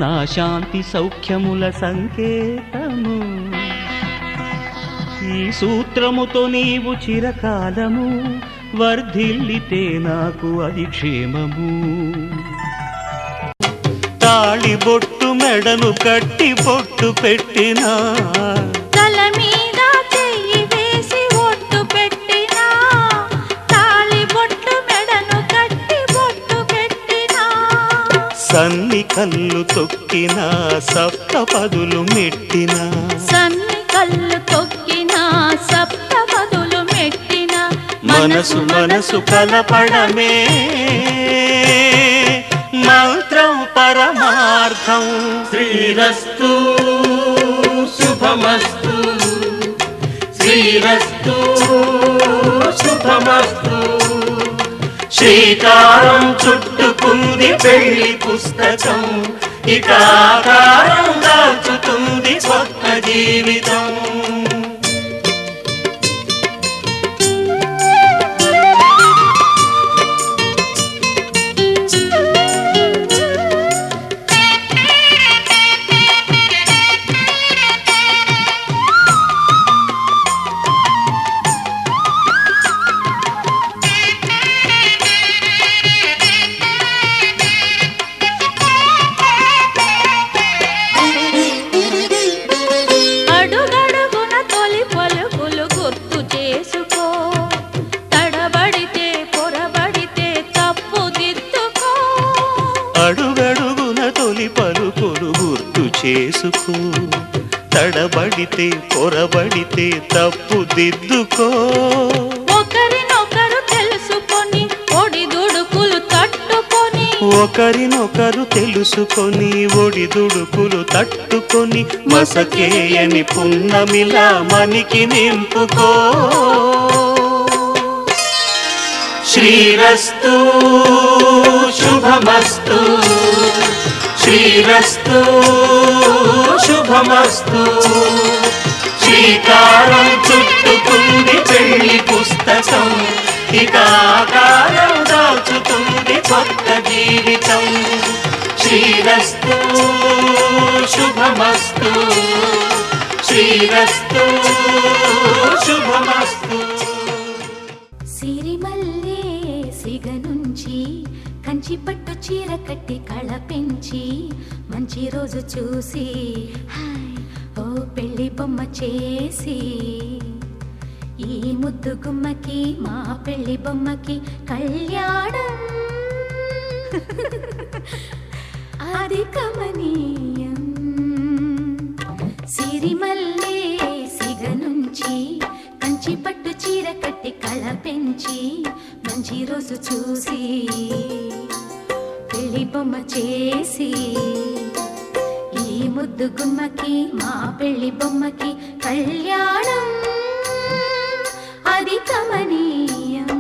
నా శాంతి సౌఖ్యముల సంకేతము. ఈ సూత్రముతో నీవు చిరకాలము వర్ధిల్లితే నాకు అది క్షేమము. తాళి బొట్టు మెడను కట్టి బొట్టు పెట్టినా, తల మీద చెయ్యి వేసి ఒట్టు పెట్టినా, తాళి బొట్టు మెడను కట్టి బొట్టు పెట్టినా, సన్ని కళ్ళు తొక్కినా సప్తపదులు మెట్టినా, సన్ని కళ్ళు తొక్కినా సప్తపదులు మెట్టినా, మనసు మనసు కలపడమే మంత్రం పరమార్థం. శ్రీరస్తు శుభమస్తు, శ్రీరస్తు శుభమస్తు. శ్రీకారం చుట్టుకుంది పెళ్లి పుస్తకం, ఇక ఆకారం దాల్చుతుంది కొత్త జీవితం. అడుగడుగున తొలి పలుకులు గుర్తు చేసుకో, తడబడితే పొరబడితే తప్పు దిద్దుకో. ఒకరినొకరు తెలుసుకొని ఒడిదుడుకులు తట్టుకొని, ఒకరినొకరు తెలుసుకొని ఒడిదుడుకులు తట్టుకొని, మసకేయని పున్నమిలా మనికి నింపుకో. శ్రీరస్తు శుభమస్తు, శ్రీరస్తు శుభమస్తు. శ్రీకారం చుట్టుకుంది పెళ్లి పుస్తకం, ఇక ఆకారం దాల్చుతుంది కొత్త జీవితం. శ్రీరస్తు శుభమస్తు, శ్రీరస్తు శుభమస్తు. సిరిమల్లే సిగ నుంచి కంచి పట్టు చీర కట్టి కళ పెంచి, మంచి రోజు చూసి హాయ్ ఓ పెళ్లి బొమ్మ చేసి, ఈ ముద్దు గుమ్మకి మా పెళ్లి బొమ్మకి కళ్యాణం అది కమనీయం. సిరిమల్లే సిగ నుంచి కంచి పట్టు చీర కట్టి కళ పెంచి, మంచి రోజు చూసి పెళ్లి బొమ్మ చేసి, ఈ ముద్దు గుమ్మకి మా పెళ్లి బొమ్మకి కళ్యాణం అది కమనీయం.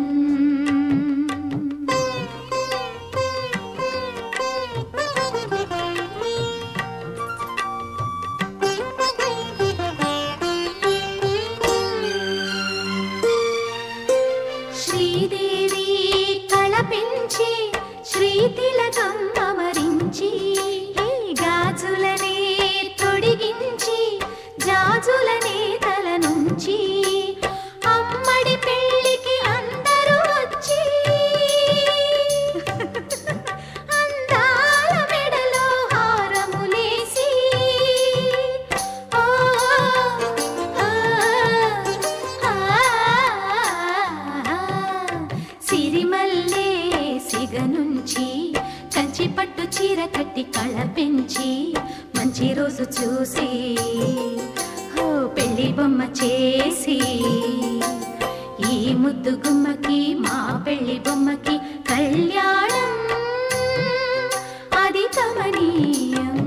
శ్రీదేవి కళ పెంచి శ్రీతిలకం అమరించి, గాజులనే తొడిగించి జాజులనే తల నుంచి, అమ్మడి పెళ్ళికి అందరూ వచ్చి అందాల మెడలో హారములేసి, సిరిమల్లే సిగ నుంచి కంచి పట్టు చీర కట్టి కళ పెంచి, మంచి రోజు చూసి ఓ పెళ్లి బొమ్మ చేసి, ఈ ముద్దు గుమ్మకి మా పెళ్లి బొమ్మకి కళ్యాణం అది కమనీయం.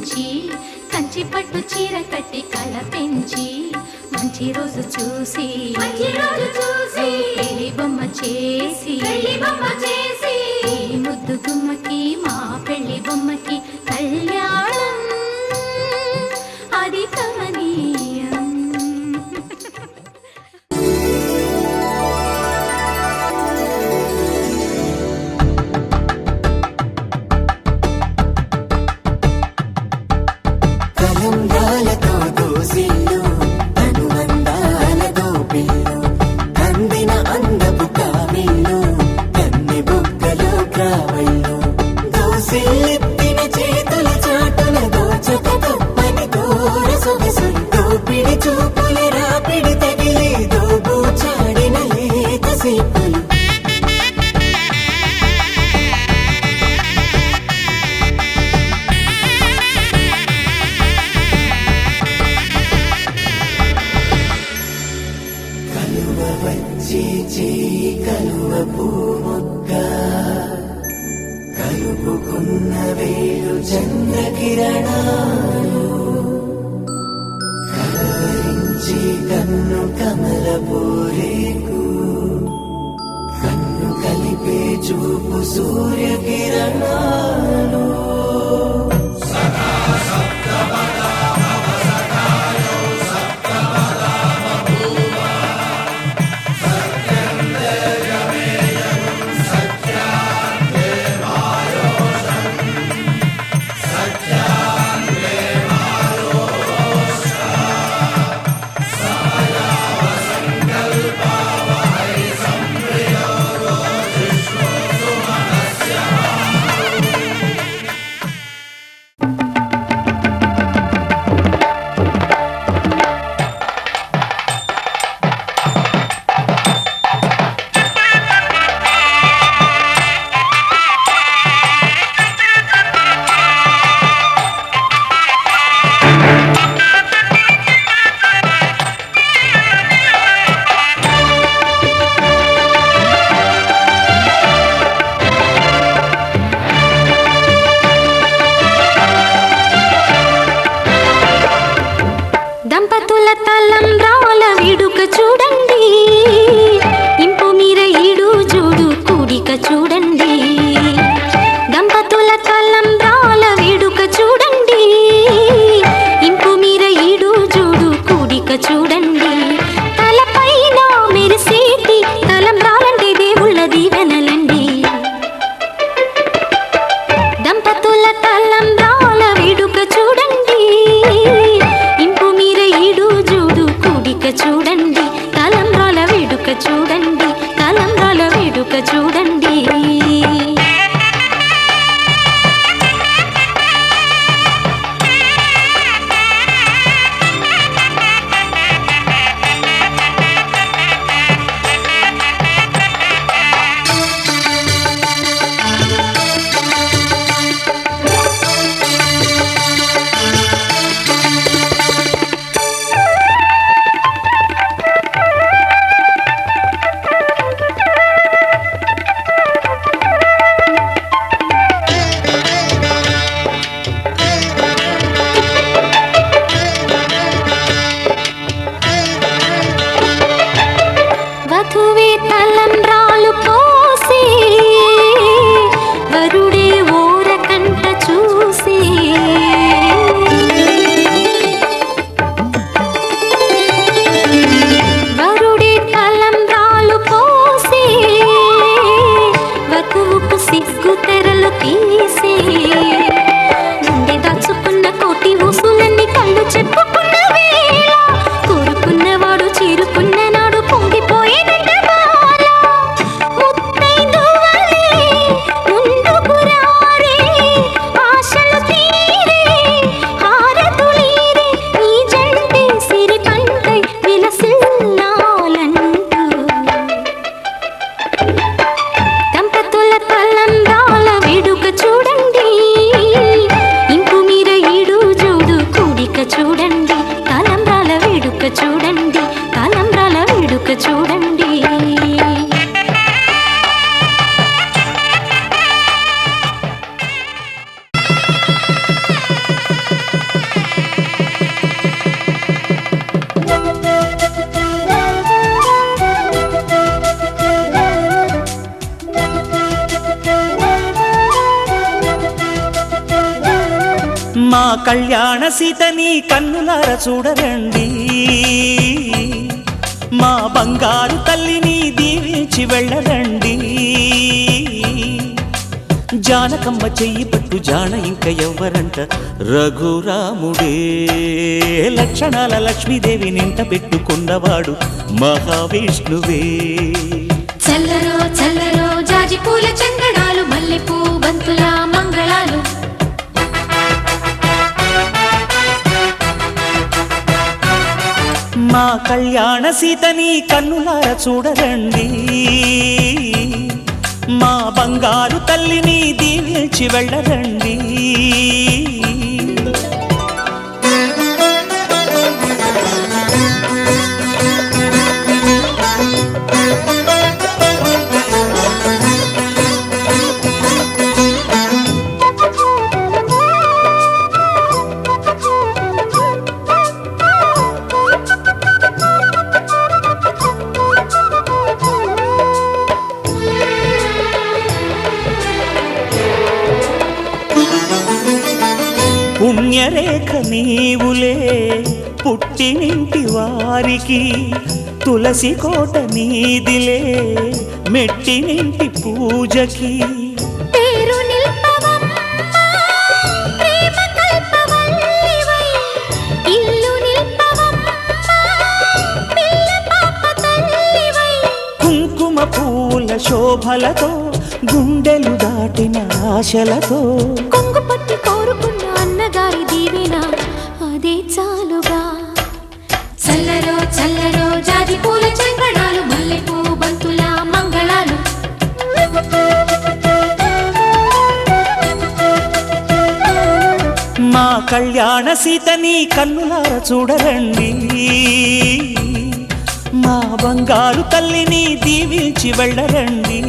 కరుణించి కంచి పట్టు చీర కట్టి కళ పెంచి మంచి రోజు చూసి పెళ్లి బొమ్మ చేసి ఈ ముద్దు గుమ్మకి మా పెళ్లి బొమ్మకి కళ్యాణం అది కమనీయం. కలంగాలతో దోసిల్లు అనుబంధాలతో పిల్లు అందిన అందపు కావిల్లు కన్ని బుగ్గలో క్రావళ్ళు దోసిల్లెత్తిన చేతుల చాటున దోచక తప్పని దూర సొగసులు దోపిడి చూపుల రాపిడి తగిలి దోబూచాడిన లేత సీపులు కలువ వచ్చి చేయి కలువ పూమొక్క కలుపుకున్న వేలు చంద్రకిరణాలు కలవరించి కన్ను కమల పూరేకు కన్ను కలిపే చూపు సూర్యకిరణాలు మా కళ్యాణ సీతని కన్నులార చూడరండి, మా బంగారు తల్లిని దీవించి వెళ్ళరండి. జానకమ్మ చెయ్యి పట్టు జాన ఇంక ఎవ్వరంట, రఘురాముడే. లక్షణాల లక్ష్మీదేవి నింట పెట్టుకున్నవాడు మహావిష్ణువే. చల్లరో చల్లరో జాజి పూల చందనాలు, మల్లెపూ బంతుల మంగళాలు. మా కళ్యాణ సీతని కన్నులార చూడరండి, మా బంగారు తల్లిని దీవించి వెళ్ళరండి. పుణ్యరేఖ నీవులే పుట్టినింటి వారికి, తులసి కోట నీదిలే మెట్టినింటి పూజకి. పేరు నిల్పవమ్మ ప్రేమ కల్పవల్లివై, ఇల్లు నిల్పవమ్మ పిల్ల పాప తల్లివై. కుంకుమ పూల శోభలతో గుండెలు దాటిన ఆశలతో, కొంగు పట్టి కోరుకున్న అన్నగారి దీవెన అదే చాలుగా. చల్లరో చల్లరో జాజి పూల చందనాలు, మల్లెపూ బంతుల మంగళాలు. మా కళ్యాణ సీతని కన్నులార చూడరండి, మా బంగారు తల్లిని దీవించి వెళ్ళరండి.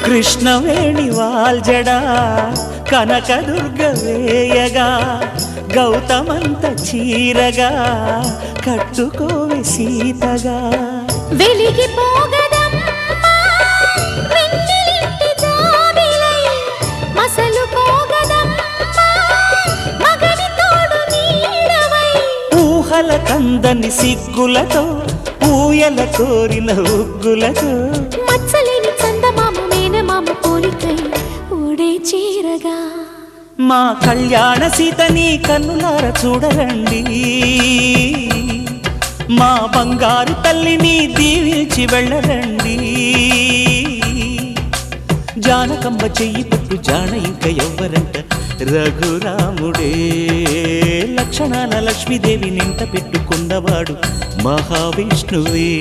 కృష్ణవేణి వాల్జడా కనకదుర్గ వేయగా, గౌతమంత చీరగా కట్టుకోవి సీతగా. వెలిగిపోగదమ్మా వెన్నెలింటి జాబిలై, మసలుకోగదమ్మా మగని తోడు నీడవై. ఊహల కందని సిగ్గులతో ఊయల కోరిన ఉగ్గులతో, మచ్చలేని చందమామ మేనమామ పోలికై ఓడే చీరగా. మా కళ్యాణ సీతని కన్నులార చూడరండి, మా బంగారు తల్లిని దీవించి వెళ్ళరండి. జానకమ్మ చెయ్యి పట్టు జాన ఇంక ఎవ్వరంట, రఘురాముడే. లక్షణాల లక్ష్మీదేవి నింట పెట్టుకున్నవాడు మహావిష్ణువే.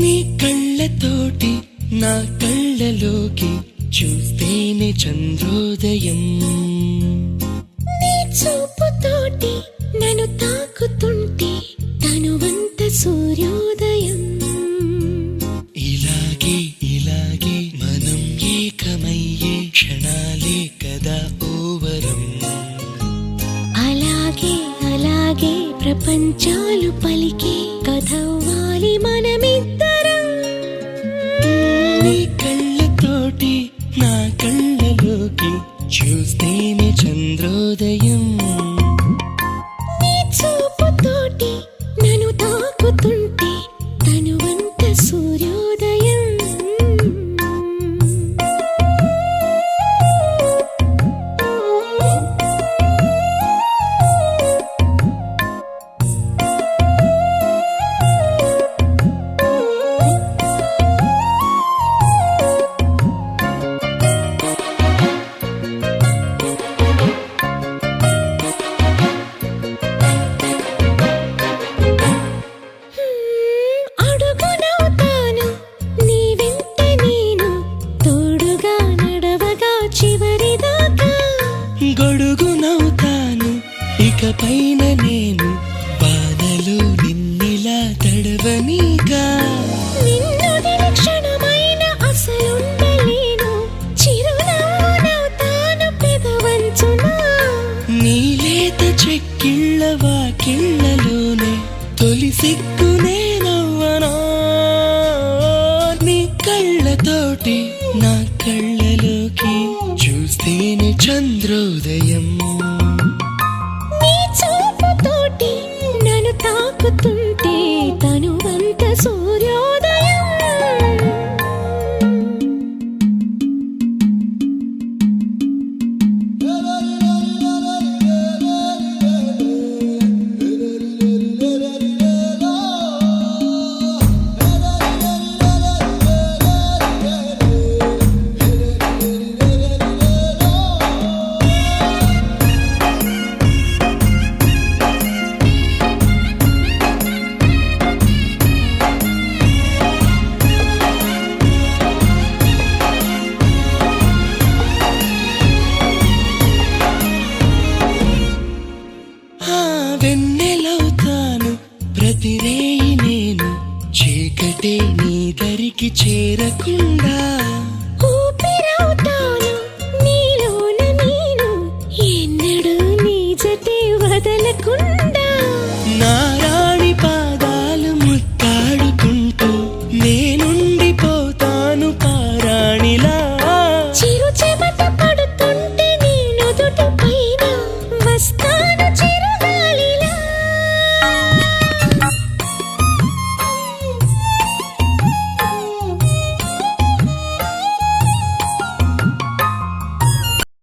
నీ కళ్ళతోటి నా కళ్ళలోకి చూస్తేనే చంద్రోదయం, నీ చూపుతోటి నన్ను తాకుతుంటే తనువంత సూర్యోదయం. ఇలాగే ఇలాగే మనం ఏకమయ్యే క్షణాలే కదా ఓవరం. అలాగే అలాగే ప్రపంచాలు పలికే కథవ్వాలి మనమిద్దరం. నీ కళ్ళతోటి నా కళ్ళలోకి చూస్తేనే చంద్రోదయం, నీ చూపుతోటి నన్ను తాకుతుంటే తనువంత సూర్యోదయం. కళ్ళతోటి నా కళ్ళలోకి చూస్తేనే చంద్రోదయం. నీ చూపుతోటి నన్ను తాకుతుంటే తనువంత సూర్యోదయం. వెన్నెలవుతాను ప్రతిరేయి నేను, చీకటే నీ దరికి చేరకుండా.